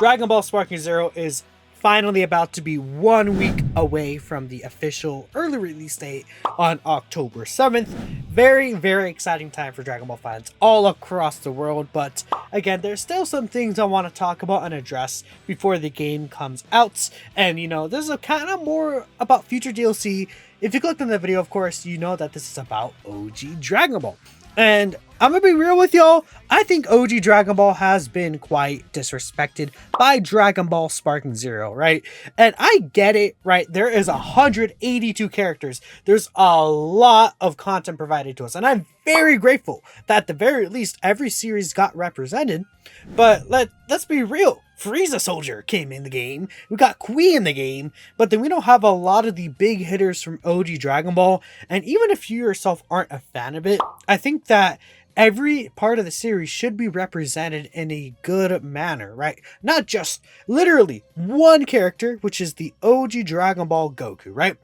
Dragon Ball Sparking Zero is finally about to be 1 week away from the official early release date on October 7th. Very, very exciting time for Dragon Ball fans all across the world, but again, there's still some things I want to talk about and address before the game comes out. And this is kind of more about future DLC. If you clicked on the video, of course, you know that this is about OG Dragon Ball. And I'm gonna be real with y'all, I think OG Dragon Ball has been quite disrespected by Dragon Ball Sparking Zero, right? And I get it, right? There is 182 characters. There's a lot of content provided to us, and I'm very grateful that at the very least every series got represented. But let's be real. Frieza Soldier came in the game, we got Kui in the game, but then we don't have a lot of the big hitters from OG Dragon Ball. And even if you yourself aren't a fan of it, I think that every part of the series should be represented in a good manner, right? Not just literally one character, which is the OG Dragon Ball Goku, right?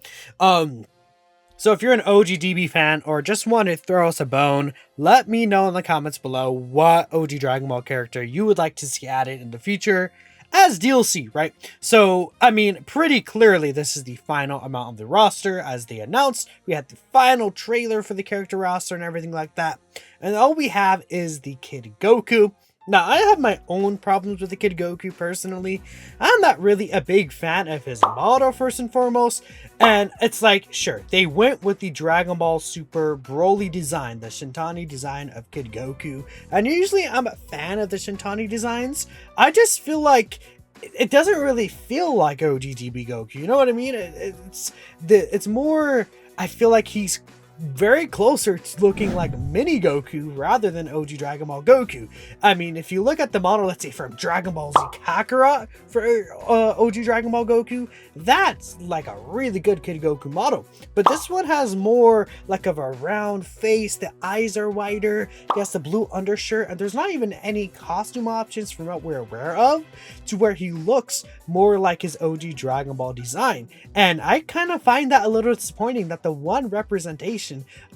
So if you're an OG DB fan or just want to throw us a bone, let me know in the comments below what OG Dragon Ball character you would like to see added in the future as DLC, right? So, I mean, pretty clearly this is the final amount of the roster as they announced. We had the final trailer for the character roster and everything like that. And all we have is the Kid Goku. Now, I have my own problems with the Kid Goku personally. I'm not really a big fan of his model first and foremost. And it's like, sure, they went with the Dragon Ball Super Broly design, the Shintani design of Kid Goku. And usually I'm a fan of the Shintani designs. I just feel like it doesn't really feel like OGDB Goku. You know what I mean? It's more, I feel like he's very closer to looking like mini Goku rather than OG Dragon Ball Goku. I mean, if you look at the model, let's say from Dragon Ball Z Kakarot for OG Dragon Ball Goku, that's like a really good Kid Goku model. But this one has more like of a round face, the eyes are wider, he has the blue undershirt, and there's not even any costume options from what we're aware of to where he looks more like his OG Dragon Ball design. And I kind of find that a little disappointing that the one representation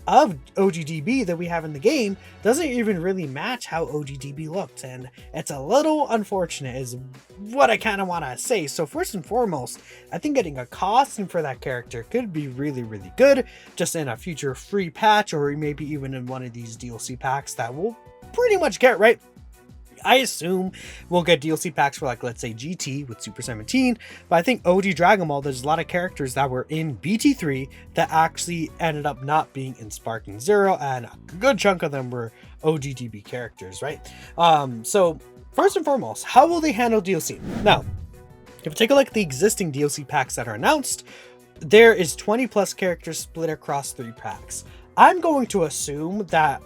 of OGDB that we have in the game doesn't even really match how OGDB looked, and it's a little unfortunate is what I kind of want to say. So first and foremost, I think getting a costume for that character could be really, really good just in a future free patch, or maybe even in one of these DLC packs that we'll pretty much get, right? I assume we'll get DLC packs for, like, let's say GT with Super 17, but I think OG Dragon Ball, there's a lot of characters that were in BT3 that actually ended up not being in Sparking Zero, and a good chunk of them were OGDB characters, right? So first and foremost, how will they handle DLC? Now, if you take a look at the existing DLC packs that are announced, there is 20 plus characters split across 3 packs. I'm going to assume that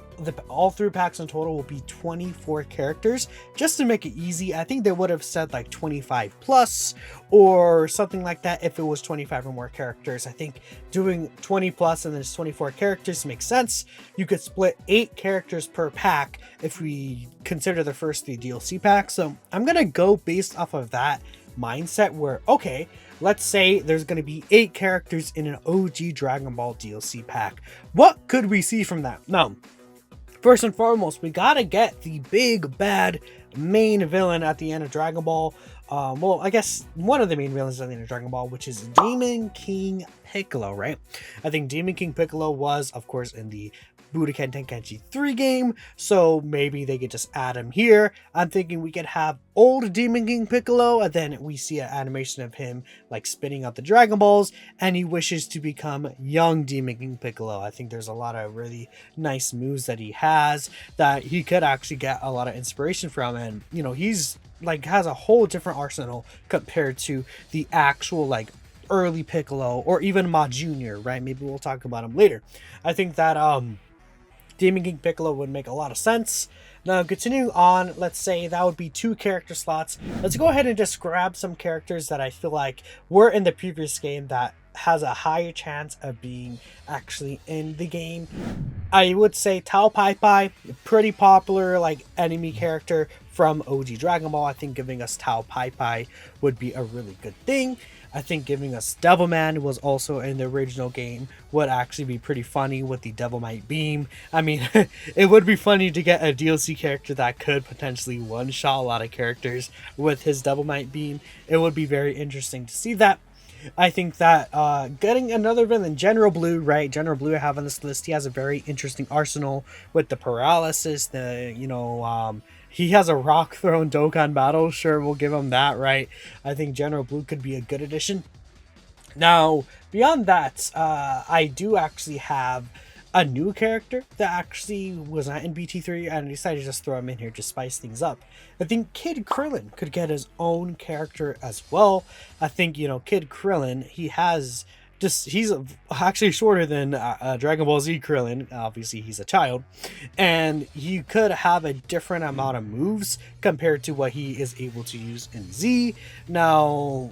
all 3 packs in total will be 24 characters just to make it easy. I think they would have said like 25 plus or something like that if it was 25 or more characters. I think doing 20 plus and there's 24 characters makes sense. You could split 8 characters per pack if we consider the first 3 DLC packs. So I'm gonna go based off of that mindset where, okay, let's say there's going to be 8 characters in an OG Dragon Ball DLC pack. What could we see from that? Now, first and foremost, we gotta get the big bad main villain at the end of Dragon Ball. Well, I guess one of the main villains at the end of Dragon Ball, which is Demon King Piccolo, right? I think Demon King Piccolo was, of course, in the Budokan Tenkaichi 3 game, so maybe they could just add him here. I'm thinking we could have old Demon King Piccolo, and then we see an animation of him like spinning out the Dragon Balls, and he wishes to become young Demon King Piccolo. I think there's a lot of really nice moves that he has that he could actually get a lot of inspiration from, and he's like has a whole different arsenal compared to the actual like early Piccolo or even Ma Jr., right? Maybe we'll talk about him later. I think that Demon King Piccolo would make a lot of sense. Now, continuing on, let's say that would be 2 character slots. Let's go ahead and just grab some characters that I feel like were in the previous game that has a higher chance of being actually in the game. I would say Tao Pai Pai, pretty popular like enemy character from OG Dragon Ball. I think giving us Tao Pai Pai would be a really good thing. I think giving us Devilman, who was also in the original game, would actually be pretty funny with the Devilmite Beam. I mean, it would be funny to get a DLC character that could potentially one-shot a lot of characters with his Devilmite Beam. It would be very interesting to see that. I think that getting another villain, General Blue, right? General Blue I have on this list. He has a very interesting arsenal with the paralysis, he has a rock thrown Dokkan battle. Sure, we'll give him that, right? I think General Blue could be a good addition. Now, beyond that, I do actually have a new character that actually was not in BT3, and I decided to just throw him in here to spice things up. I think Kid Krillin could get his own character as well. I think, Kid Krillin, he's actually shorter than Dragon Ball Z Krillin. Obviously, he's a child, and he could have a different amount of moves compared to what he is able to use in Z. Now,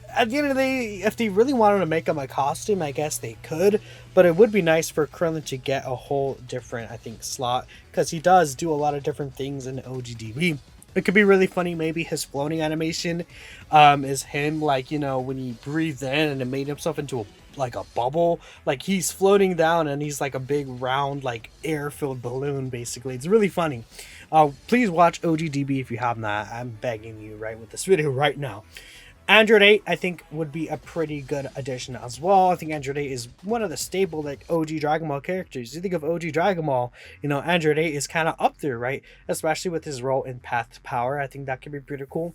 at the end of the day, if they really wanted to make him a costume, I guess they could, but it would be nice for Krillin to get a whole different, I think, slot, because he does do a lot of different things in OGDB. It could be really funny. Maybe his floating animation is him, when he breathed in and it made himself into a bubble, like he's floating down and he's like a big round air-filled balloon. Basically, it's really funny. Please watch OGDB if you have not. I'm begging you right with this video right now. Android 8, I think, would be a pretty good addition as well. I think Android 8 is one of the staple OG Dragon Ball characters. You think of OG Dragon Ball, Android 8 is kind of up there, right? Especially with his role in Path to Power. I think that could be pretty cool.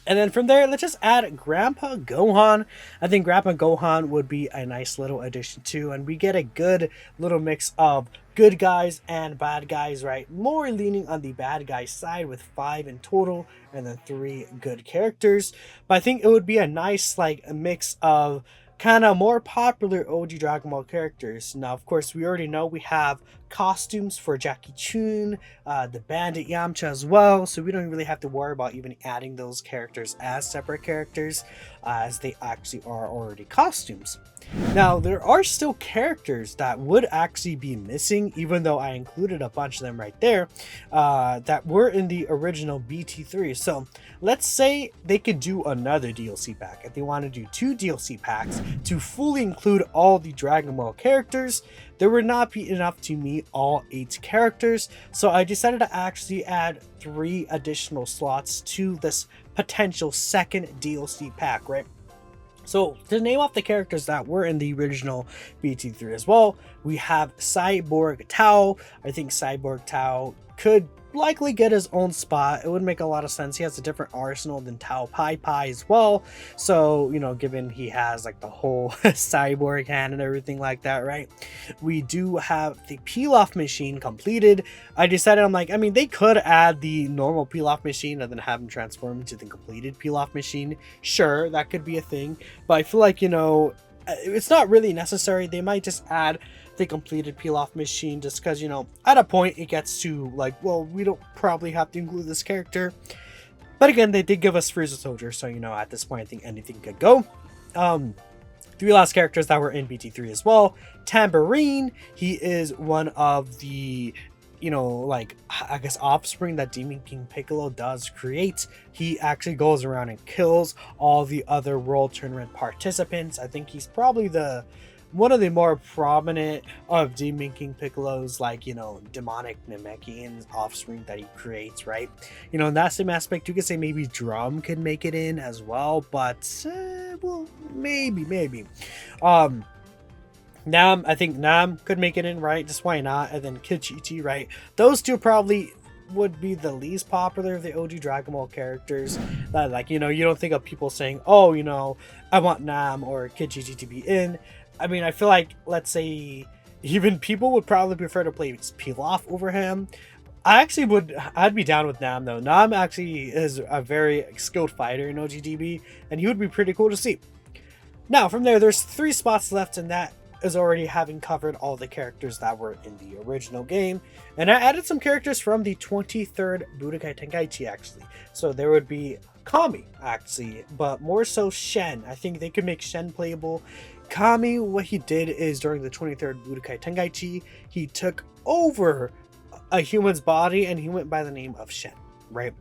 And then from there, let's just add Grandpa Gohan. I think Grandpa Gohan would be a nice little addition too. And we get a good little mix of good guys and bad guys, right? More leaning on the bad guy side with 5 in total and then 3 good characters. But I think it would be a nice a mix of kind of more popular OG Dragon Ball characters. Now, of course, we already know we have costumes for Jackie Chun, the Bandit Yamcha as well, so we don't really have to worry about even adding those characters as separate characters, as they actually are already costumes. Now, there are still characters that would actually be missing, even though I included a bunch of them right there, that were in the original BT3. So let's say they could do another DLC pack. If they want to do 2 DLC packs to fully include all the Dragon Ball characters, there would not be enough to meet all 8 characters. So I decided to actually add 3 additional slots to this potential second DLC pack, right? So to name off the characters that were in the original BT3 as well, we have Cyborg Tao. I think Cyborg Tao could likely get his own spot. It would make a lot of sense. He has a different arsenal than Tao Pai Pai as well. So, given he has the whole cyborg hand and everything like that, right? We do have the peel-off machine completed. I decided, they could add the normal peel-off machine and then have him transform into the completed peel-off machine. Sure, that could be a thing. But I feel like, it's not really necessary. They might just add the completed peel-off machine just because, at a point it gets to we don't probably have to include this character. But again, they did give us Frieza Soldier, so at this point I think anything could go. 3 last characters that were in BT3 as well. Tambourine, he is one of the I guess offspring that Demon King Piccolo does create. He actually goes around and kills all the other World Tournament participants. I think he's probably one of the more prominent of Demon King Piccolo's demonic Namekian offspring that he creates, right? In that same aspect, you could say maybe Drum could make it in as well, but well, maybe. Nam, I think Nam could make it in, right? Just why not? And then Kid Chi-Chi, right? Those 2 probably would be the least popular of the OG Dragon Ball characters. That you don't think of people saying, oh, I want Nam or Kid Chi-Chi to be in. I feel like, let's say, even people would probably prefer to play Pilaf over him. I'd be down with Nam though. Nam actually is a very skilled fighter in OGDB, and he would be pretty cool to see. Now, from there's 3 spots left, and that is already having covered all the characters that were in the original game. And I added some characters from the 23rd Budokai Tenkaichi, actually. So there would be Kami, actually, but more so Shen. I think they could make Shen playable. Kami, what he did is during the 23rd Budokai Tenkaichi, he took over a human's body and he went by the name of Shen. right?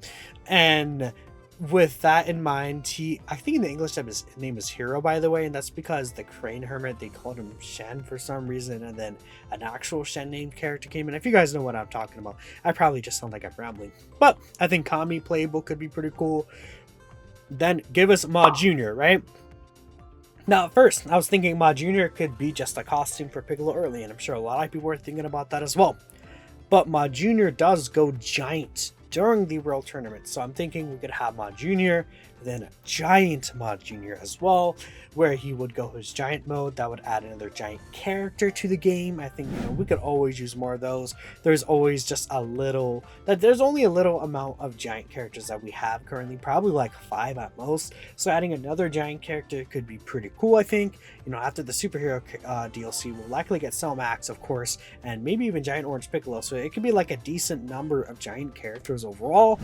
And with that in mind, I think in the English his name is Hero, by the way, and that's because the Crane Hermit, they called him Shen for some reason, and then an actual Shen named character came in. If you guys know what I'm talking about, I probably just sound like I'm rambling, but I think Kami playable could be pretty cool. Then give us Ma Jr., right? Now, at first, I was thinking Ma Jr. could be just a costume for Piccolo early, and I'm sure a lot of people were thinking about that as well. But Ma Jr. does go giant during the World Tournament, so I'm thinking we could have Ma Jr., then a giant Ma Jr. as well, where he would go his giant mode. That would add another giant character to the game. I think, we could always use more of those. There's always just there's only a little amount of giant characters that we have currently, probably like 5 at most. So adding another giant character could be pretty cool, I think. After the superhero DLC, we'll likely get Cell Max, of course, and maybe even Giant Orange Piccolo. So it could be like a decent number of giant characters overall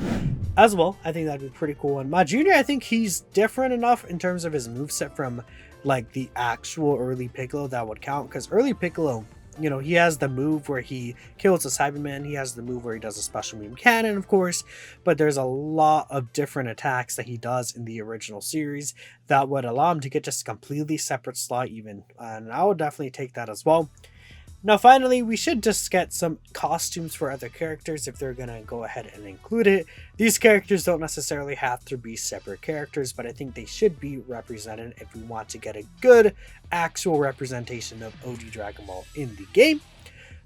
as well. I think that'd be pretty cool. And Ma Jr., I think he's different enough in terms of his moveset from like the actual early Piccolo that would count, because early Piccolo, he has the move where he kills a Cyberman, he has the move where he does a special beam cannon, of course, but there's a lot of different attacks that he does in the original series that would allow him to get just a completely separate slot even, and I would definitely take that as well. Now finally, we should just get some costumes for other characters if they're gonna go ahead and include it. These characters don't necessarily have to be separate characters, but I think they should be represented if we want to get a good actual representation of OG Dragon Ball in the game.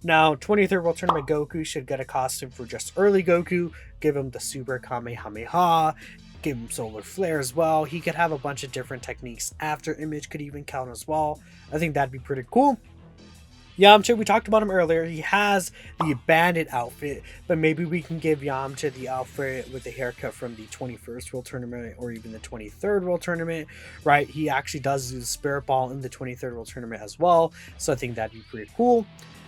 Now, 23rd World Tournament Goku should get a costume for just early Goku, give him the Super Kamehameha, give him Solar Flare as well. He could have a bunch of different techniques. After Image could even count as well. I think that'd be pretty cool. Yamcha, we talked about him earlier. He has the bandit outfit, but maybe we can give Yamcha the outfit with the haircut from the 21st World Tournament or even the 23rd World Tournament, right? He actually does do the Spirit Ball in the 23rd World Tournament as well, so I think that'd be pretty cool.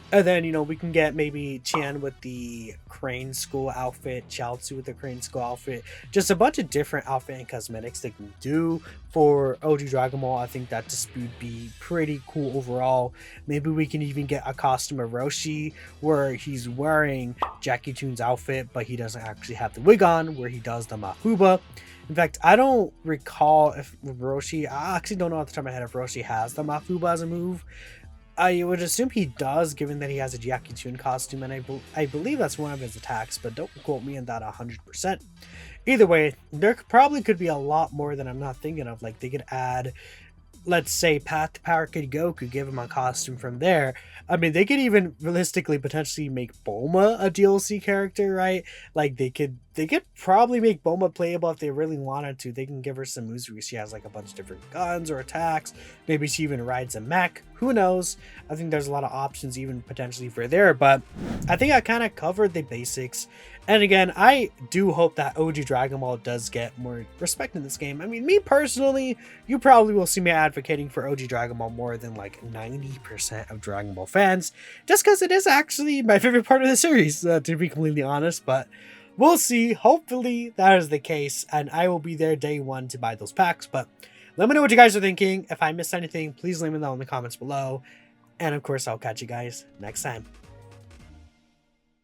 And then, we can get maybe Tian with the Crane School outfit, Chaozu with the Crane School outfit, just a bunch of different outfit and cosmetics they can do for OG Dragon Ball. I think that just would be pretty cool overall. Maybe we can even get a costume of Roshi where he's wearing Jackie Chun's outfit, but he doesn't actually have the wig on, where he does the Mafuba. In fact, I don't recall if Roshi, I actually don't know off the top of my head if Roshi has the Mafuba as a move. I would assume he does, given that he has a Jackie Chun costume, and I believe that's one of his attacks, but don't quote me on that 100%. Either way, there probably could be a lot more that I'm not thinking of. Like, they could add, let's say, Path to Power Kid Goku, give him a costume from there. I mean, they could even realistically potentially make Bulma a DLC character, right? Like, they could probably make Bulma playable if they really wanted to. They can give her some moves where she has like a bunch of different guns or attacks. Maybe she even rides a mech. Who knows? I think there's a lot of options even potentially for there, but I think I kind of covered the basics. And again, I do hope that OG Dragon Ball does get more respect in this game. I mean, me personally, you probably will see me advocating for OG Dragon Ball more than like 90% of Dragon Ball fans, just because it is actually my favorite part of the series, to be completely honest, but we'll see. Hopefully that is the case, and I will be there day one to buy those packs, but let me know what you guys are thinking. If I missed anything, please let me know in the comments below, and of course, I'll catch you guys next time.